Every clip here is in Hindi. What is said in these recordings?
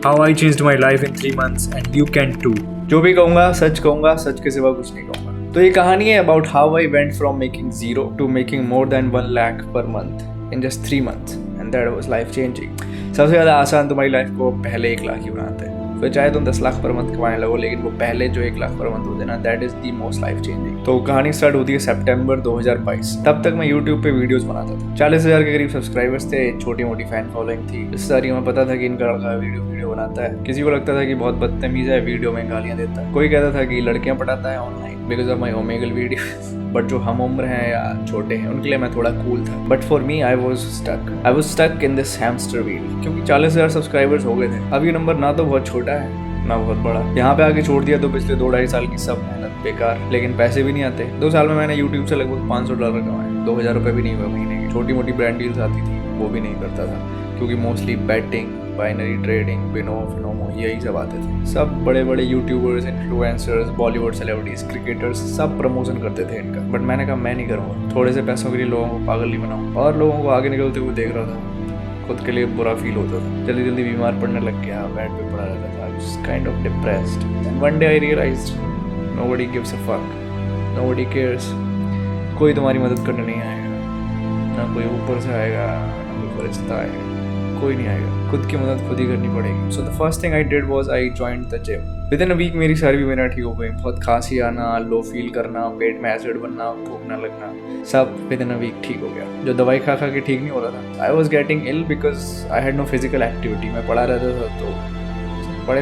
How I changed my life in 3 months and you can too. जो भी कहूँगा, सच के सिवा कुछ नहीं कहूँगा। तो ये कहानी है about how I went from making 0 to making more than 1 lakh per month in just 3 months and that was life changing। सबसे ज़्यादा आसान तुम्हारी लाइफ को पहले 1 लाख ही बनाते हैं। फिर चाहे तुम 10 लाख पर मंथ कमाने लगो, लेकिन वो पहले जो 1 लाख पर मंथ होते ना, that is the most life changing. तो कहानी स्टार्ट होती है सितंबर 2022। तब तक मैं यूट्यूब पे वीडियोस बनाता था। 40,000 के करीब सब्सक्राइबर्स थे, छोटी मोटी फैन फॉलोइंग थी। इस सारी में पता था कि इनका लड़का वीडियो बनाता है। किसी को लगता था कि बहुत बदतमीज है, वीडियो में गालियां देता है। कोई कहता था कि लड़कियां पटाता है online because of my Omegle video. But जो हम उम्र हैं या छोटे हैं उनके लिए मैं थोड़ा कूल था। But for me I was stuck in this hamster wheel, क्योंकि 40,000 सब्सक्राइबर्स हो गए थे। अब ये नंबर ना तो बहुत छोटा है ना बहुत बड़ा। यहाँ पे आके छोड़ दिया तो पिछले 2-2.5 साल की सब मेहनत बेकार, लेकिन पैसे भी नहीं आते। 2 साल में मैंने यूट्यूब से लगभग $500 कमाए। 2,000 रुपये भी नहीं हुए महीने की। छोटी मोटी ब्रांड डील्स आती थी, वो भी नहीं करता था, क्योंकि मोस्टली बैटिंग, बाइनरी ट्रेडिंग, फिनोमो यही सब आते थे। सब बड़े बड़े YouTubers, influencers, Bollywood celebrities, cricketers सब प्रमोशन करते थे इनका। बट मैंने कहा मैं नहीं करूँगा। थोड़े से पैसों के लिए लोगों को पागल नहीं बनाऊँ। और लोगों को आगे निकलते हुए देख रहा था, खुद के लिए बुरा फील होता था। जल्दी बीमार पड़ने लग गया, बेड पे पड़ा रहता था, kind of depressed and one day I realized nobody gives a fuck, nobody cares। कोई तुम्हारी मदद करने नहीं आएगा, ना कोई ऊपर से आएगा, ना कोई फरिश्ता आएगा, कोई नहीं आएगा। खुद की मदद खुद ही करनी पड़ेगी। So the first thing I did was I joined the gym। Within a week मेरी सारी बीमारियाँ ठीक हो गई। बहुत खांसी आना, लो फील करना, पेट में एसिड बनना, भूख ना लगना, सब within a week ठीक हो गया। जो दवाई खा के ठीक नहीं हो रहा था। I was getting ill because I had no physical activity। मैं पड़ा रहता था तो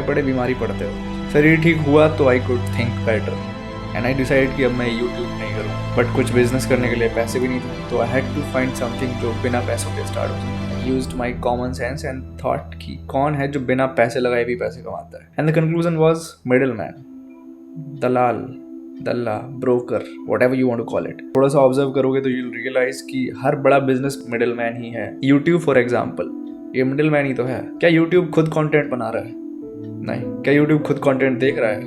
बड़े बीमारी पड़ते हो। शरीर ठीक हुआ तो I could think better and I decide कि अब मैं यूट्यूब नहीं करूँ। बट कुछ बिजनेस करने के लिए पैसे भी नहीं थे, तो I had to find something जो बिना पैसों के स्टार्ट हो जाए। I used my common sense and thought कि कौन है जो बिना पैसे लगाए भी पैसे कमाता है। And the conclusion was middle man, दलाल, दल्ला, broker, whatever you want to call it. थोड़ा सा ऑब्जर्व करोगे तो यू विल रियलाइज कि हर बड़ा बिजनेस मिडिल मैन ही है। यूट्यूब फॉर एग्जाम्पल, ये मिडिल मैन ही तो है। क्या यूट्यूब खुद कंटेंट बना रहा है? नहीं। क्या YouTube खुद कंटेंट देख रहा है?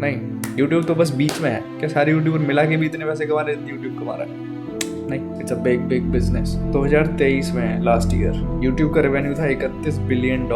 नहीं। YouTube तो बस बीच में है। क्या सारे यूट्यूबर मिला के भी इतने पैसे कमा रहे हैं YouTube कमा रहा है? नहीं। It's a big business. 2023 में लास्ट ईयर YouTube का रेवेन्यू था $31 बिलियन।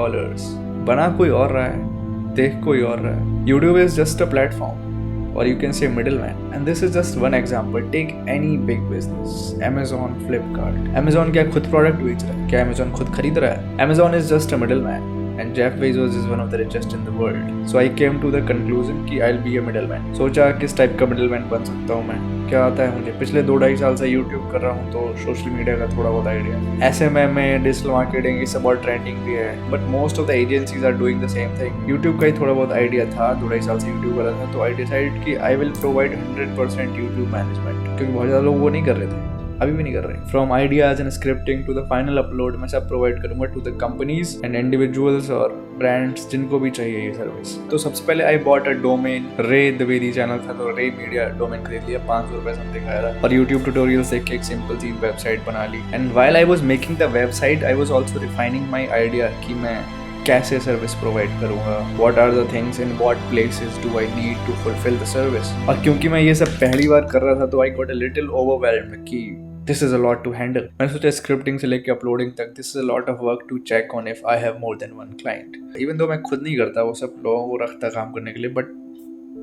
बना कोई और रहा है, देख कोई और रहा है। YouTube is just a platform, और you can say middle man. And this is just one example. Take any big business, Amazon, Flipkart। Amazon क्या खुद प्रोडक्ट बेच रहा है? क्या Amazon खुद खरीद रहा है? Amazon is just a middle man. And Jeff Bezos is one of the richest in the world. So I came to the conclusion कि I'll be a middleman। सोचा किस टाइप का middleman बन सकता हूँ मैं। क्या आता है मुझे? पिछले 2-2.5 साल से YouTube कर रहा हूँ, तो सोशल मीडिया का थोड़ा बहुत आइडिया। SMM में डिजिटल मार्केटिंग ये सब और ट्रेंडिंग भी है, but most of the agencies are doing the same thing. YouTube का ही थोड़ा बहुत आइडिया था। 2-2.5 साल से YouTube कर रहा था, तो आई डिसाइड कि I will provide 100% YouTube management, क्योंकि बहुत ज़्यादा लोग वो नहीं कर रहे थे, अभी भी नहीं कर रहे। From ideas and scripting to the final upload मैं सब प्रोवाइड करूंगा to the companies and individuals और ब्रांड्स जिनको भी चाहिए ये सर्विस। तो सबसे पहले आई बॉट अ डोमेन। रे द्विवेदी चैनल था, तो रे मीडिया डोमेन खरीद लिया। 500 रुपए समथिंग आया था, और यूट्यूब ट्यूटोरियल्स देख के एक सिंपल सी वेबसाइट बना ली। And while I was making the website I was also refining my idea कि मैं कैसे सर्विस प्रोवाइड करूंगा, what are the things in what places do I need to fulfil the service. और क्योंकि मैं ये सब पहली बार कर रहा था, तो I got a little overwhelmed कि this is a lot to handle. मैंने सोचा स्क्रिप्टिंग से लेके अपलोडिंग तक this is a lot of work to check on if I have more than one client. Even though मैं खुद नहीं करता, वो सब लोगों को रखता काम करने के लिए, बट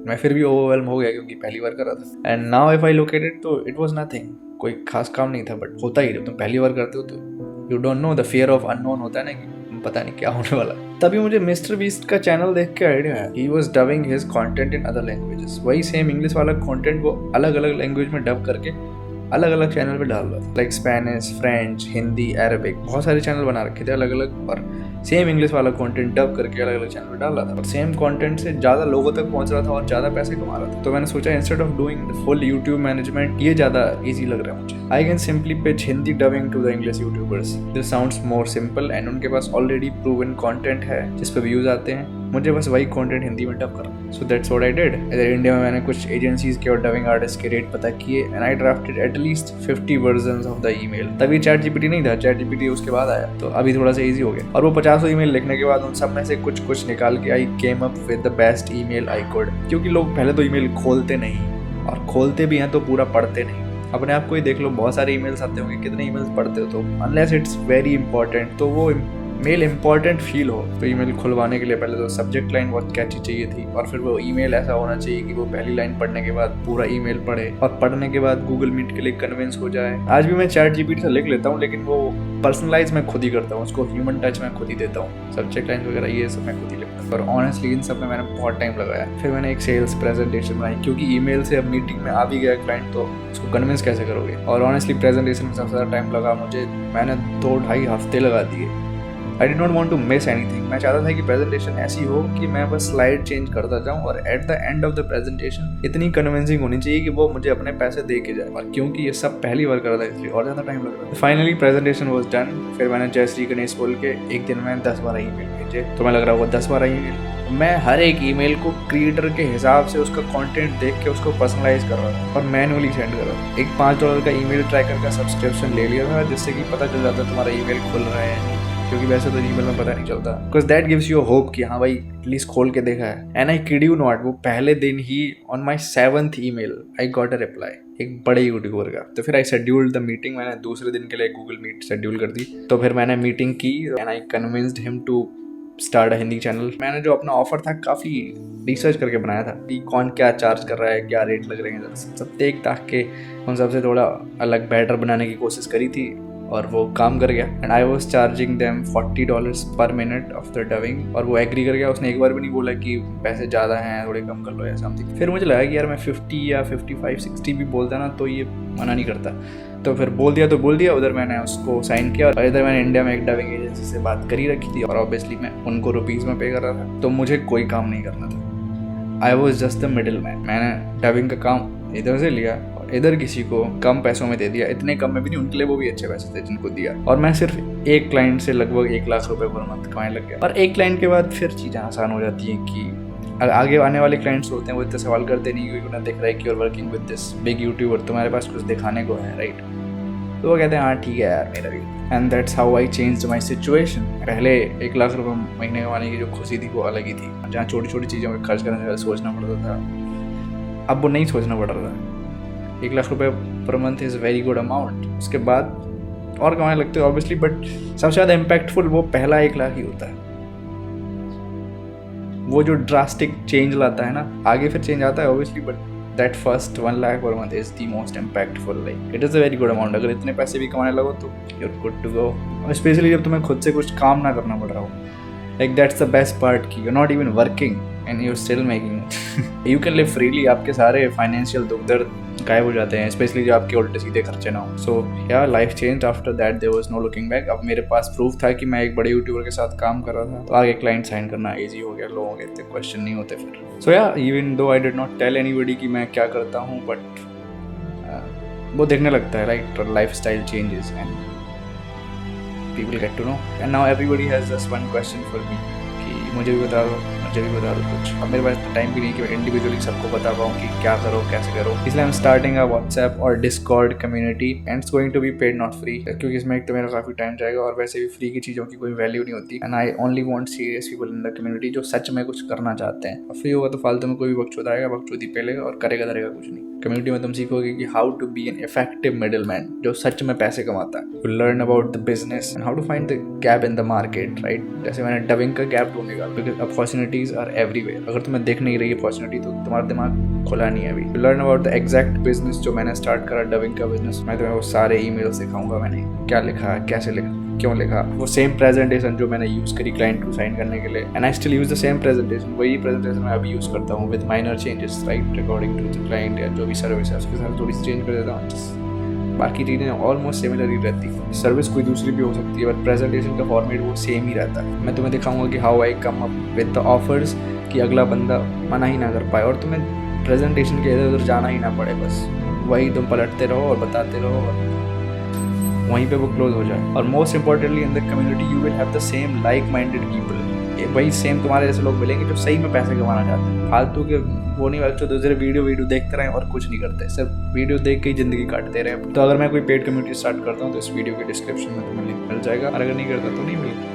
मैं फिर भी ओवरवेल्म हो गया क्योंकि पहली बार कर रहा था। And now if I look at it, तो इट वाज नथिंग, कोई खास काम नहीं था। बट होता ही, जब तुम पहली बार करते हो तो you don't know, the fear of unknown होता है ना, कि पता नहीं क्या होने वाला। तभी मुझे मिस्टर बीस्ट का चैनल देख के आइडिया है। He was dubbing his content in other languages. वही सेम इंग्लिश वाला कंटेंट वो अलग अलग लैंग्वेज में डब करके अलग अलग चैनल पे डाल रहा था, like Spanish, French, Hindi, Arabic, बहुत सारे चैनल बना रखे थे अलग अलग, और सेम इंग्लिश वाला कंटेंट डब करके अलग अलग चैनल पे डाल रहा था। और सेम कंटेंट से ज़्यादा लोगों तक पहुंच रहा था और ज़्यादा पैसे कमा रहा था। तो मैंने सोचा instead of doing the full YouTube management, ये ज़्यादा ईजी लग रहा है मुझे। I can simply pitch Hindi dubbing to the English YouTubers. This sounds more simple and उनके पास ऑलरेडी प्रूवन कंटेंट है जिस पे व्यूज आते हैं। मुझे बस वही कंटेंट हिंदी में डब करना। So that's what I did. इधर इंडिया में मैंने कुछ एजेंसीज के और डबिंग आर्टिस्ट के रेट पता किए and I drafted at least 50 versions of the email. तभी ChatGPT नहीं था, ChatGPT उसके बाद आया, तो अभी थोड़ा सा इजी हो गया। और वो 50 ईमेल लिखने के बाद उन सब में से कुछ निकाल के I came up with the best email I could. क्योंकि लोग पहले तो ईमेल खोलते नहीं, और खोलते भी हैं तो पूरा पढ़ते नहीं। अपने आप को ही देख लो, बहुत सारे ईमेल्स आते होंगे, कितने ईमेल्स पढ़ते हो? तो अनलेस इट्स वेरी इंपॉर्टेंट, तो वो मेल इंपॉर्टेंट फील हो। तो ईमेल खुलवाने के लिए पहले तो सब्जेक्ट लाइन बहुत कैची चाहिए थी, और फिर वो ईमेल ऐसा होना चाहिए कि वो पहली लाइन पढ़ने के बाद पूरा ईमेल पढ़े, और पढ़ने के बाद गूगल मीट के लिए कन्विंस हो जाए। आज भी मैं ChatGPT से लिख लेता हूँ, लेकिन वो पर्सनलाइज मैं खुद ही करता हूँ, उसको ह्यूमन टच मैं खुद ही देता हूँ। सब्जेक्ट लाइन वगैरह ये सब मैं खुद ही लिखता हूँ, और ऑनेस्टली इन सब में मैंने बहुत टाइम लगाया। फिर मैंने एक सेल्स प्रेजेंटेशन बनाई, क्योंकि ईमेल से अब मीटिंग में आ भी गया क्लाइंट, तो उसको कन्विंस कैसे करोगे। और ऑनेस्टली प्रेजेंटेशन में सबसे ज़्यादा टाइम लगा मुझे, मैंने 2-2.5 हफ्ते लगा दिए। I did not want to miss anything. मैं चाहता था कि प्रेजेंटेशन ऐसी हो कि मैं बस स्लाइड चेंज करता जाऊं, और at the end of the presentation इतनी कन्विंसिंग होनी चाहिए कि वो मुझे अपने पैसे दे के जाए। और क्योंकि ये सब पहली बार कर रहा था, इसलिए और ज़्यादा टाइम लग रहा था। Finally presentation was done. फिर मैंने जय श्री गणेश बोल के एक दिन में 10-12 ईमेल भेजे। तो मैं लग रहा होगा 10-12 ईमेल। मैं हर एक ईमेल को क्रिएटर के हिसाब से उसका कंटेंट देख के उसको पर्सनलाइज कर रहा था और मैनुअली सेंड कर रहा था। एक $5 का ईमेल ट्रैकर का सब्सक्रिप्शन ले लिया था, जिससे कि पता चल जाता तुम्हारा ईमेल खुल रहा है, क्योंकि वैसे तो ईमेल में पता नहीं चलता। Because that gives you hope कि हाँ भाई एटलीस्ट खोल के देखा है। And I kid you not, वो पहले दिन ही on my 7th email I got a reply एक बड़े यूट्यूबर का। तो फिर आई शेड्यूल्ड द मीटिंग। मैंने दूसरे दिन के लिए गूगल मीट शेड्यूल कर दी। तो फिर मैंने मीटिंग की and I convinced him to start a Hindi channel. मैंने जो अपना ऑफर था काफ़ी रिसर्च करके बनाया था कि कौन क्या चार्ज कर रहा है, क्या रेट लग रहे हैं, सब देख ताक के उन सबसे थोड़ा अलग बेटर बनाने की कोशिश करी थी, और वो काम कर गया। And I was charging them $40 पर मिनट ऑफ द डबिंग, और वो एग्री कर गया। उसने एक बार भी नहीं बोला कि पैसे ज़्यादा हैं, थोड़े कम कर लो या समथिंग। फिर मुझे लगा कि यार मैं 50 या 55-60 भी बोलता ना तो ये मना नहीं करता। तो फिर बोल दिया। उधर मैंने उसको साइन किया, और इधर मैंने इंडिया में एक डबिंग एजेंसी से बात करी रखी थी, और ऑब्वियसली मैं उनको रुपीज़ में पे कर रहा था। तो मुझे कोई काम नहीं करना था। I was just the middle man. मैंने डबिंग का काम इधर से लिया, इधर किसी को कम पैसों में दे दिया। इतने कम में भी नहीं, उनके लिए वो भी अच्छे पैसे थे जिनको दिया। और मैं सिर्फ एक क्लाइंट से लगभग 1 लाख रुपए पर मंथ कमाने लग गया। और एक क्लाइंट के बाद फिर चीज़ें आसान हो जाती हैं कि आगे आने वाले क्लाइंट्स होते हैं वो इतने सवाल करते नहीं, क्योंकि उन्हें दिख रहा है कि you are working with this big YouTuber, तुम्हारे पास कुछ दिखाने को है, राइट। तो वो कहते हैं हाँ ठीक है यार मेरा भी। And that's how I changed my situation. पहले 1 लाख रुपये महीने कमाने की जो खुशी थी वो अलग ही थी, जहाँ छोटी छोटी चीज़ों में खर्च करने से सोचना पड़ता था, अब वो नहीं सोचना पड़ रहा था। 1 लाख रुपये per month is very good amount. उसके बाद और कमाने लगते हैं ऑब्वियसली, बट सबसे ज़्यादा इम्पैक्टफुल वो पहला 1 लाख ही होता है। वो जो ड्रास्टिक चेंज लाता है ना, आगे फिर चेंज आता है obviously, but that first 1 lakh per month is the most impactful. Like it is a very good amount. अगर इतने पैसे भी कमाने लगो तो you are good to go. Specially जब तुम्हें खुद से कुछ काम ना करना पड़ रहा हो। Like that's the best part कि you are not even working and you are still making. You can live freely. आपके सारे फाइनेंशियल दुख दर्द गायब हो जाते हैं, स्पेशली जब आपके उल्टे सीधे खर्चे ना हो। So yeah life change after that, there was no looking back. अब मेरे पास प्रूफ था कि मैं एक बड़े यूट्यूबर के साथ काम कर रहा था, तो आगे क्लाइंट साइन करना ईजी हो गया। लोगों के इतने क्वेश्चन नहीं होते फिर। सो yeah even though I did not tell anybody कि मैं क्या करता हूँ, बट वो देखने लगता है, right. Life style changes and people get to know, and now everybody has just one question for me कि मुझे भी बता दो कुछ। अब मेरे पास टाइम भी नहीं कि मैं इंडिविजुअली सबको बता पाऊँ कि क्या करो कैसे करो। इसलिए I am starting a WhatsApp और Discord community, and it's going to be paid not free, क्योंकि इसमें एक तो मेरा काफ़ी टाइम जाएगा, और वैसे भी फ्री की चीज़ों की कोई वैल्यू नहीं होती। And I only want serious people in the community जो सच में कुछ करना चाहते हैं। अब फ्री होगा तो फालतू में कोई भी बकचोद आएगा, बकचोदी पेलेगा और करेगा कुछ नहीं। कम्युनिटी में तुम सीखोगे कि how to be an effective middle man जो सच में पैसे कमाता है। You learn about the business and how to find the gap in the market, right. जैसे मैंने डबिंग का गैप ढूंढेगा, बिकॉज अपॉर्चुनिटीज आर एवरीवेयर। अगर तुम्हें दिख नहीं रही अपॉर्चुनिटी तो तुम्हारा दिमाग खुला नहीं है अभी। You learn about the exact business जो मैंने स्टार्ट करा, डबिंग का बिजनेस। मैं तुम्हें वो सारे ईमेल सिखाऊंगा, मैंने क्या लिखा, कैसे लिखा, क्यों लिखा। वो सेम प्रेजेंटेशन जो मैंने यूज़ करी क्लाइंट को साइन करने के लिए, and I still use the same presentation. वही प्रेजेंटेशन मैं अभी यूज़ करता हूँ with minor changes, right, according to the client या जो भी सर्विस है उसके साथ थोड़ी सी चेंज कर देता हूँ। बाकी चीज़ें ऑलमोस्ट सिमिलर ही रहती है। सर्विस कोई दूसरी भी हो सकती है, बट प्रेजेंटेशन का फॉर्मेट वो सेम ही रहता है। मैं तुम्हें दिखाऊंगा कि how I come up with the offers कि अगला बंदा मना ही ना कर पाए, और तुम्हें प्रेजेंटेशन के इधर उधर जाना ही ना पड़े। बस वही तुम पलटते रहो और बताते रहो, और वहीं पे वो क्लोज हो जाए। और most importantly in the community you will have the same like minded people. वही सेम तुम्हारे जैसे लोग मिलेंगे जो सही में पैसे कमाना चाहते हैं। फालतू के वो नहीं बच्चों दूसरे वीडियो देखते रहे और कुछ नहीं करते, सिर्फ वीडियो देख के ही जिंदगी काटते रहे। तो अगर मैं कोई पेड कम्युनिटी स्टार्ट करता हूँ तो इस वीडियो के डिस्क्रिप्शन में तुम्हें लिंक मिल जाएगा, और अगर नहीं करता तो नहीं मिलेगा।